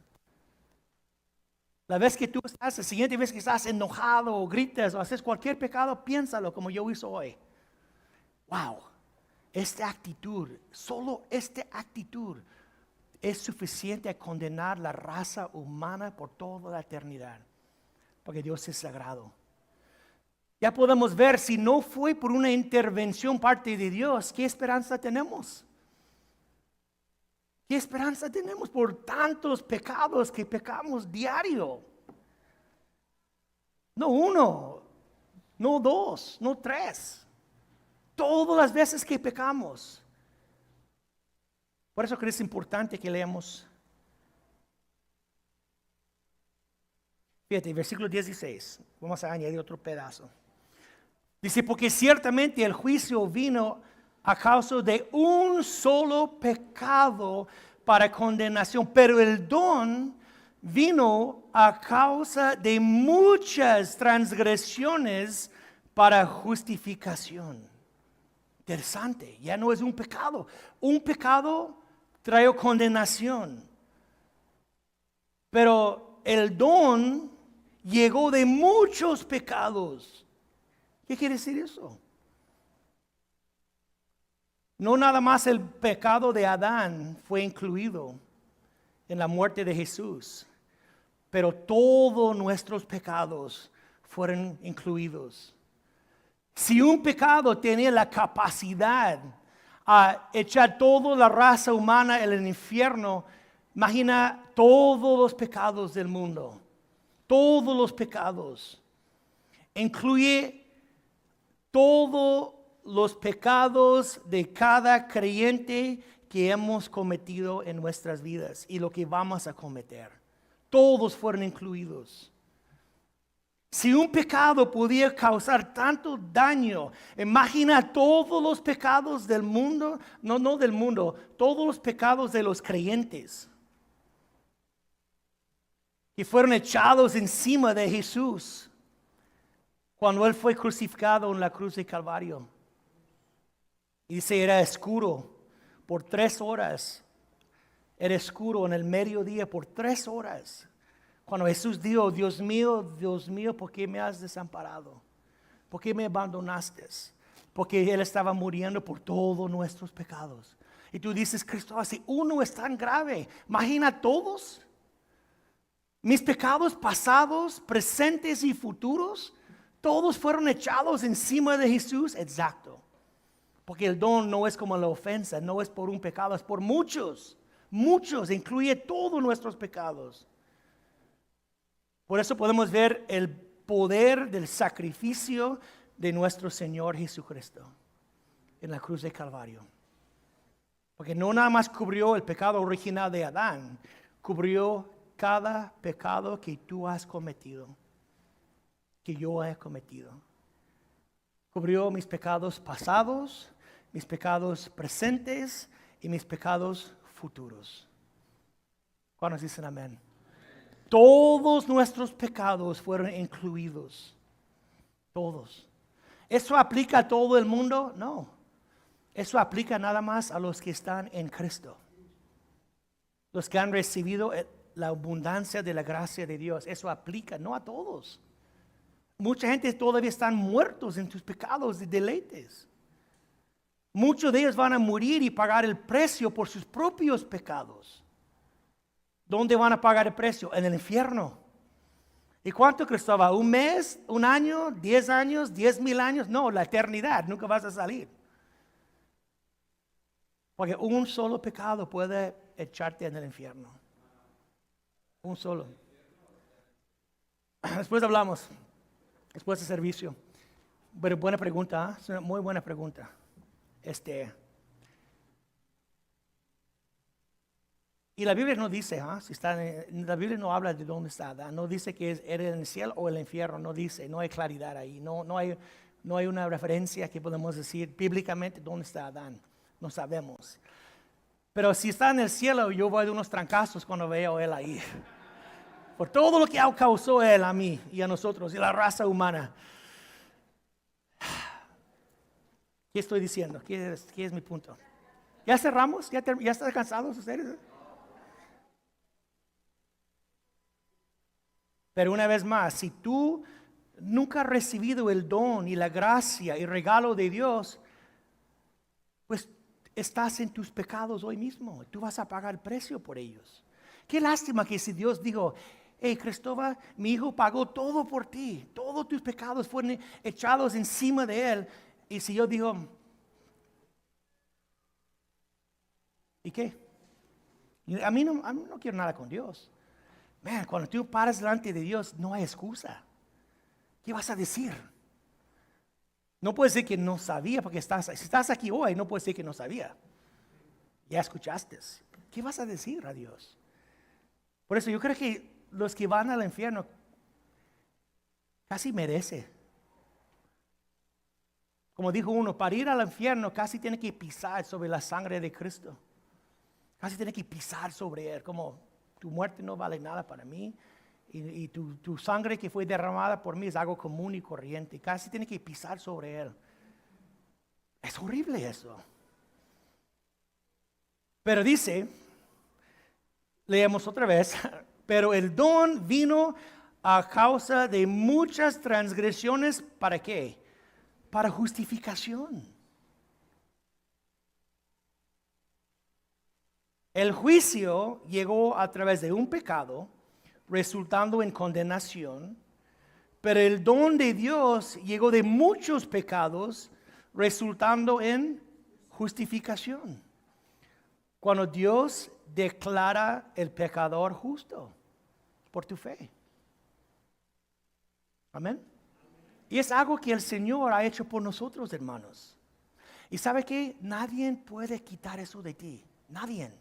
La siguiente vez que estás enojado o gritas o haces cualquier pecado, piénsalo como yo hice hoy. Wow, solo esta actitud es suficiente a condenar la raza humana por toda la eternidad. Porque Dios es sagrado. Ya podemos ver, si no fue por una intervención parte de Dios, ¿qué esperanza tenemos? ¿Qué esperanza tenemos por tantos pecados que pecamos diario? No uno, no dos, no tres. Todas las veces que pecamos. Por eso creo que es importante que leamos. Fíjate, versículo 16. Vamos a añadir otro pedazo. Dice, porque ciertamente el juicio vino a causa de un solo pecado para condenación, pero el don vino a causa de muchas transgresiones para justificación. Interesante, ya no es un pecado. Un pecado trae condenación. Pero el don llegó de muchos pecados. ¿Qué quiere decir eso? No nada más el pecado de Adán fue incluido en la muerte de Jesús, pero todos nuestros pecados fueron incluidos. Si un pecado tenía la capacidad a echar toda la raza humana en el infierno, imagina todos los pecados del mundo. Todos los pecados. Incluye todos los pecados de cada creyente que hemos cometido en nuestras vidas y lo que vamos a cometer. Todos fueron incluidos. Si un pecado podía causar tanto daño, imagina todos los pecados del mundo, no del mundo, todos los pecados de los creyentes que fueron echados encima de Jesús cuando Él fue crucificado en la cruz de Calvario. Y dice, era oscuro por 3 horas. Era oscuro en el mediodía por 3 horas. Cuando Jesús dijo, Dios mío, ¿por qué me has desamparado? ¿Por qué me abandonaste? Porque Él estaba muriendo por todos nuestros pecados. Y tú dices, Cristo, si uno es tan grave, imagina todos. Mis pecados pasados, presentes y futuros, todos fueron echados encima de Jesús. Exacto. Porque el don no es como la ofensa, no es por un pecado, es por muchos. Muchos, incluye todos nuestros pecados. Por eso podemos ver el poder del sacrificio de nuestro Señor Jesucristo en la cruz de Calvario. Porque no nada más cubrió el pecado original de Adán, cubrió cada pecado que tú has cometido, que yo he cometido. Cubrió mis pecados pasados, mis pecados presentes y mis pecados futuros. ¿Cuántos dicen amén? Todos nuestros pecados fueron incluidos. Todos. ¿Eso aplica a todo el mundo? No. Eso aplica nada más a los que están en Cristo. Los que han recibido la abundancia de la gracia de Dios. Eso aplica, no a todos. Mucha gente todavía están muertos en sus pecados y deleites. Muchos de ellos van a morir y pagar el precio por sus propios pecados. ¿Dónde van a pagar el precio? En el infierno. ¿Y cuánto costaba? ¿Un mes? ¿Un año? ¿10 años? ¿10,000 años? No, la eternidad. Nunca vas a salir. Porque un solo pecado puede echarte en el infierno. Un solo. Después hablamos. Después del servicio. Pero buena pregunta, ¿eh? Es una muy buena pregunta. Y la Biblia no dice, si está la Biblia no habla de dónde está Adán, no dice que era en el cielo o el infierno, no dice, no hay claridad ahí, no hay una referencia que podemos decir bíblicamente dónde está Adán, no sabemos. Pero si está en el cielo, yo voy de unos trancazos cuando veo a él ahí. Por todo lo que causó él a mí y a nosotros y a la raza humana. ¿Qué estoy diciendo? ¿Qué es mi punto? ¿Ya cerramos? ¿Ya están cansados ustedes? Pero una vez más, si tú nunca has recibido el don y la gracia y regalo de Dios, pues estás en tus pecados hoy mismo. Tú vas a pagar el precio por ellos. Qué lástima que si Dios dijo, hey Cristóbal, mi hijo pagó todo por ti, todos tus pecados fueron echados encima de él. Y si yo digo, ¿y qué? A mí no quiero nada con Dios. Man, cuando tú paras delante de Dios, no hay excusa. ¿Qué vas a decir? No puedes decir que no sabía, porque si estás aquí hoy, no puedes decir que no sabía. Ya escuchaste. ¿Qué vas a decir a Dios? Por eso yo creo que los que van al infierno casi merecen. Como dijo uno, para ir al infierno casi tiene que pisar sobre la sangre de Cristo. Casi tiene que pisar sobre él, como tu muerte no vale nada para mí y tu sangre que fue derramada por mí es algo común y corriente. Casi tiene que pisar sobre él. Es horrible eso. Pero dice, leemos otra vez, pero el don vino a causa de muchas transgresiones. ¿Para qué? Para justificación. El juicio llegó a través de un pecado, resultando en condenación, pero el don de Dios llegó de muchos pecados, resultando en justificación. Cuando Dios declara el pecador justo por tu fe. Amén. Y es algo que el Señor ha hecho por nosotros, hermanos. Y ¿sabe qué? Nadie puede quitar eso de ti. Nadie.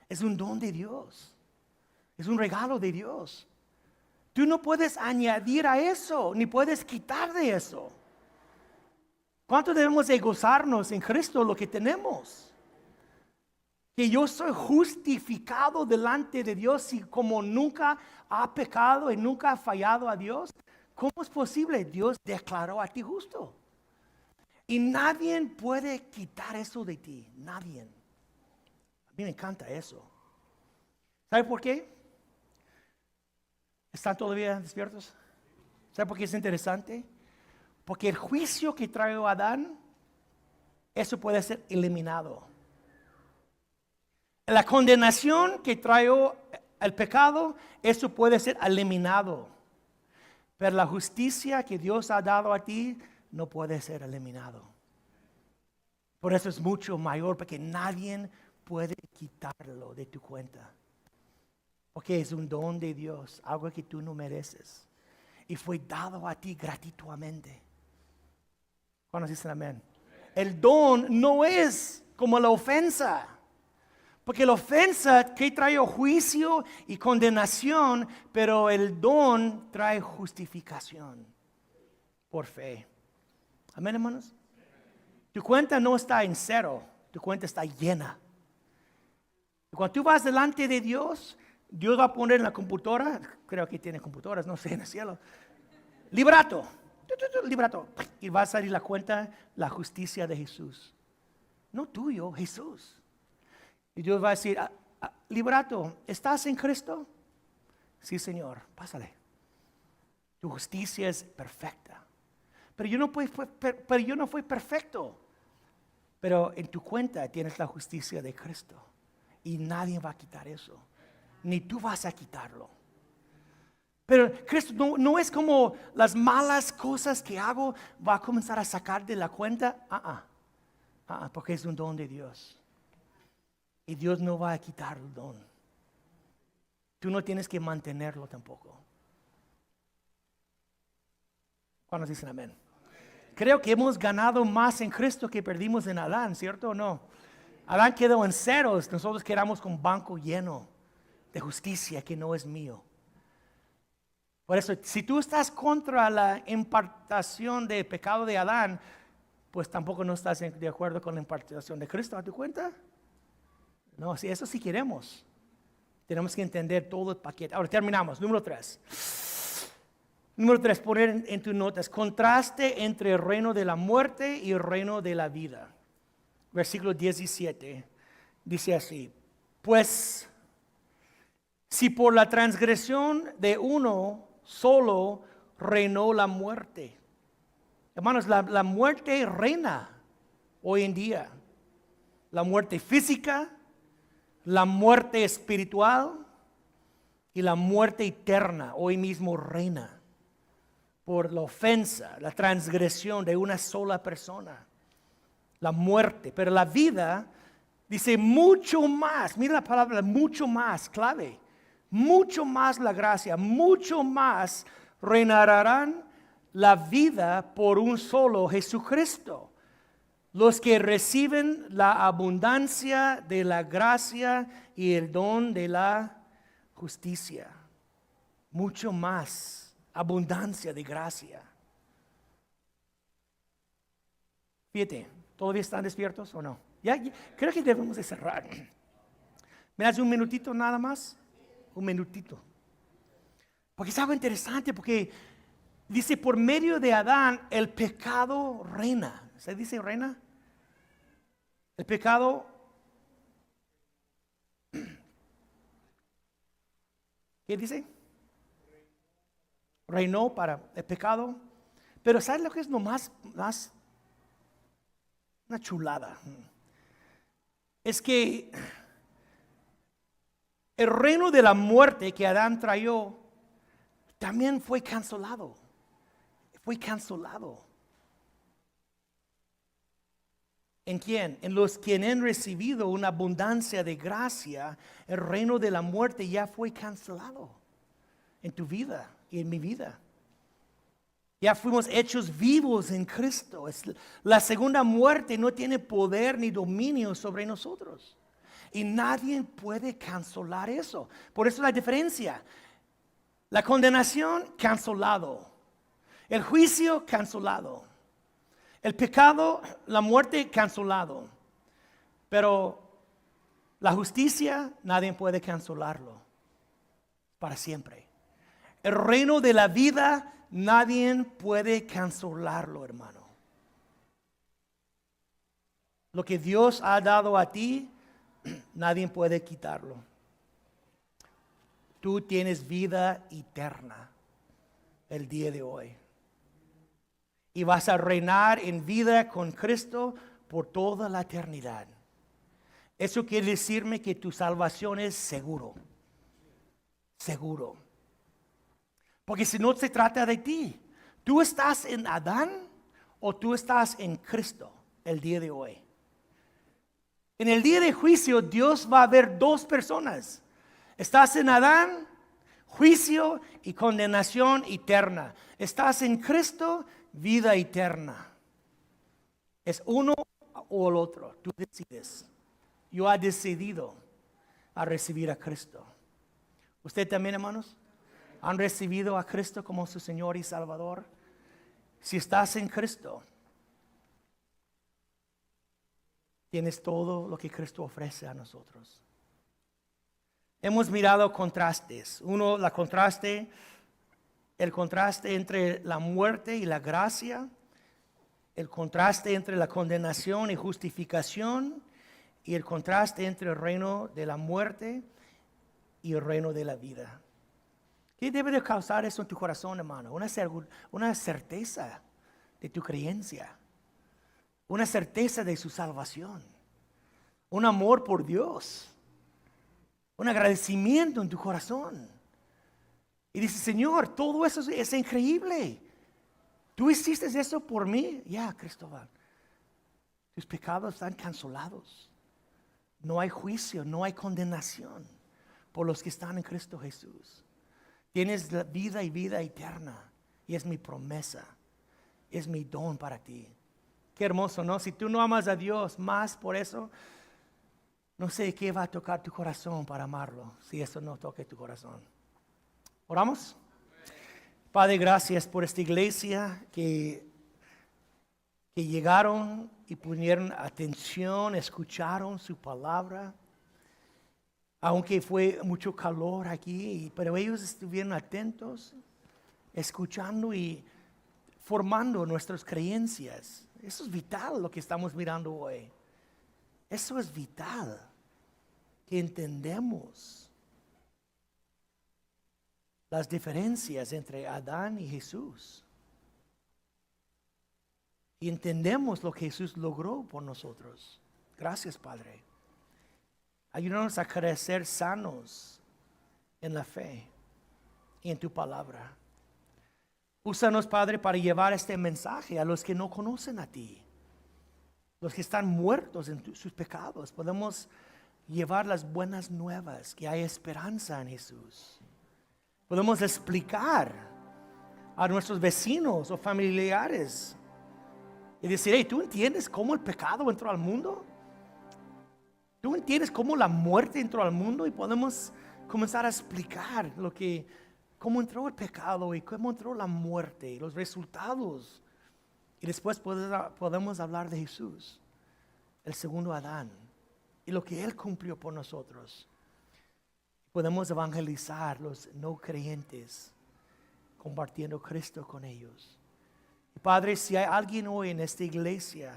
Es un don de Dios. Es un regalo de Dios. Tú no puedes añadir a eso, ni puedes quitar de eso. ¿Cuánto debemos de gozarnos en Cristo lo que tenemos? Que yo soy justificado delante de Dios y como nunca ha pecado y nunca ha fallado a Dios. ¿Cómo es posible? Dios declaró a ti justo. Y nadie puede quitar eso de ti. Nadie. A mí me encanta eso. ¿Sabe por qué? ¿Están todavía despiertos? ¿Sabe por qué es interesante? Porque el juicio que trajo Adán, eso puede ser eliminado. La condenación que trajo el pecado, eso puede ser eliminado. Pero la justicia que Dios ha dado a ti no puede ser eliminado. Por eso es mucho mayor, porque nadie puede quitarlo de tu cuenta. Porque es un don de Dios, algo que tú no mereces. Y fue dado a ti gratuitamente. ¿Cuántos dicen amén? El don no es como la ofensa. Porque la ofensa que trae juicio y condenación, pero el don trae justificación por fe. Amén, hermanos. Tu cuenta no está en cero, tu cuenta está llena. Y cuando tú vas delante de Dios, Dios va a poner en la computadora, creo que tiene computadoras, no sé, en el cielo, librato, librato, y va a salir la cuenta, la justicia de Jesús. No tuyo, Jesús. Y Dios va a decir, librato, ¿estás en Cristo? Sí, Señor, pásale. Tu justicia es perfecta. Pero yo no fui perfecto. Pero en tu cuenta tienes la justicia de Cristo. Y nadie va a quitar eso. Ni tú vas a quitarlo. Pero Cristo no es como las malas cosas que hago va a comenzar a sacar de la cuenta. Porque es un don de Dios. Y Dios no va a quitar el don. Tú no tienes que mantenerlo tampoco. ¿Cuántos dicen amén? Creo que hemos ganado más en Cristo que perdimos en Adán, ¿cierto o no? Adán quedó en ceros, nosotros quedamos con un banco lleno de justicia que no es mío. Por eso, si tú estás contra la impartación de pecado de Adán, pues tampoco no estás de acuerdo con la impartación de Cristo. ¿Te das cuenta? No, si eso sí queremos. Tenemos que entender todo el paquete. Ahora terminamos. Número 3. Número 3, poner en tus notas. Contraste entre el reino de la muerte y el reino de la vida. Versículo 17. Dice así. Pues, si por la transgresión de uno solo reinó la muerte. Hermanos, la muerte reina hoy en día. La muerte física, la muerte espiritual y la muerte eterna hoy mismo reina por la ofensa, la transgresión de una sola persona. La muerte, pero la vida dice mucho más. Mira la palabra mucho más, clave. Mucho más la gracia, mucho más reinarán la vida por un solo Jesucristo. Los que reciben la abundancia de la gracia y el don de la justicia. Mucho más abundancia de gracia. Fíjate, ¿todavía están despiertos o no? Ya, creo que debemos de cerrar. ¿Me das un minutito nada más? Un minutito. Porque es algo interesante, porque dice, por medio de Adán, el pecado reina. ¿Se dice reina? El pecado. ¿Qué dice? Reinó para el pecado. Pero ¿sabes lo que es lo más una chulada? Es que el reino de la muerte que Adán trajo también fue cancelado. Fue cancelado. ¿En quién? En los que han recibido una abundancia de gracia. El reino de la muerte ya fue cancelado en tu vida y en mi vida. Ya fuimos hechos vivos en Cristo. La segunda muerte no tiene poder ni dominio sobre nosotros. Y nadie puede cancelar eso. Por eso la diferencia. La condenación, cancelado. El juicio, cancelado. El pecado, la muerte, cancelado. Pero la justicia, nadie puede cancelarlo. Para siempre. El reino de la vida, nadie puede cancelarlo, hermano. Lo que Dios ha dado a ti, nadie puede quitarlo. Tú tienes vida eterna el día de hoy. Y vas a reinar en vida con Cristo por toda la eternidad. Eso quiere decirme que tu salvación es seguro. Seguro. Porque si no se trata de ti, ¿tú estás en Adán o tú estás en Cristo el día de hoy? En el día de juicio, Dios va a ver dos personas. Estás en Adán, juicio y condenación eterna. Estás en Cristo, vida eterna. Es uno o el otro. Tú decides. Yo he decidido a recibir a Cristo. ¿Usted también, hermanos? ¿Han recibido a Cristo como su Señor y Salvador? Si estás en Cristo, tienes todo lo que Cristo ofrece a nosotros. Hemos mirado contrastes. Uno, el contraste entre la muerte y la gracia. El contraste entre la condenación y justificación. Y el contraste entre el reino de la muerte y el reino de la vida. ¿Qué debe de causar eso en tu corazón, hermano? Una certeza de tu creencia. Una certeza de su salvación. Un amor por Dios. Un agradecimiento en tu corazón. Y dice, Señor, todo eso es increíble. Tú hiciste eso por mí. Ya, Cristóbal. Tus pecados están cancelados. No hay juicio, no hay condenación por los que están en Cristo Jesús. Tienes la vida y vida eterna. Y es mi promesa. Es mi don para ti. Qué hermoso, ¿no? Si tú no amas a Dios más por eso, No sé qué va a tocar tu corazón para amarlo, si eso no toque tu corazón. ¿Oramos? Padre, gracias por esta iglesia que llegaron y pusieron atención, escucharon su palabra. Aunque fue mucho calor aquí, pero ellos estuvieron atentos, escuchando y formando nuestras creencias. Eso es vital lo que estamos mirando hoy. Eso es vital, que entendemos las diferencias entre Adán y Jesús. Y entendemos lo que Jesús logró por nosotros. Gracias, Padre. Ayúdanos a crecer sanos en la fe y en tu palabra. Úsanos, Padre, para llevar este mensaje a los que no conocen a ti, los que están muertos en sus pecados. Podemos llevar las buenas nuevas, que hay esperanza en Jesús. Podemos explicar a nuestros vecinos o familiares y decir, hey, ¿tú entiendes cómo el pecado entró al mundo? ¿Tú entiendes cómo la muerte entró al mundo? Y podemos comenzar a explicar cómo entró el pecado y cómo entró la muerte y los resultados. Y después podemos hablar de Jesús, el segundo Adán, y lo que Él cumplió por nosotros. Podemos evangelizar los no creyentes, compartiendo Cristo con ellos. Y Padre, si hay alguien hoy en esta iglesia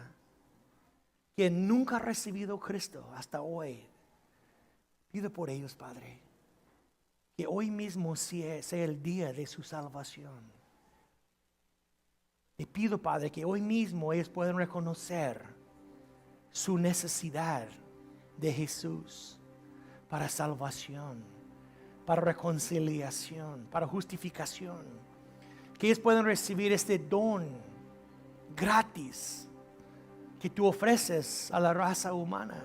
que nunca ha recibido a Cristo hasta hoy, pido por ellos, Padre, que hoy mismo sea el día de su salvación. Te pido, Padre, que hoy mismo ellos puedan reconocer su necesidad de Jesús para salvación, para reconciliación, para justificación. Que ellos puedan recibir este don gratis que tú ofreces a la raza humana.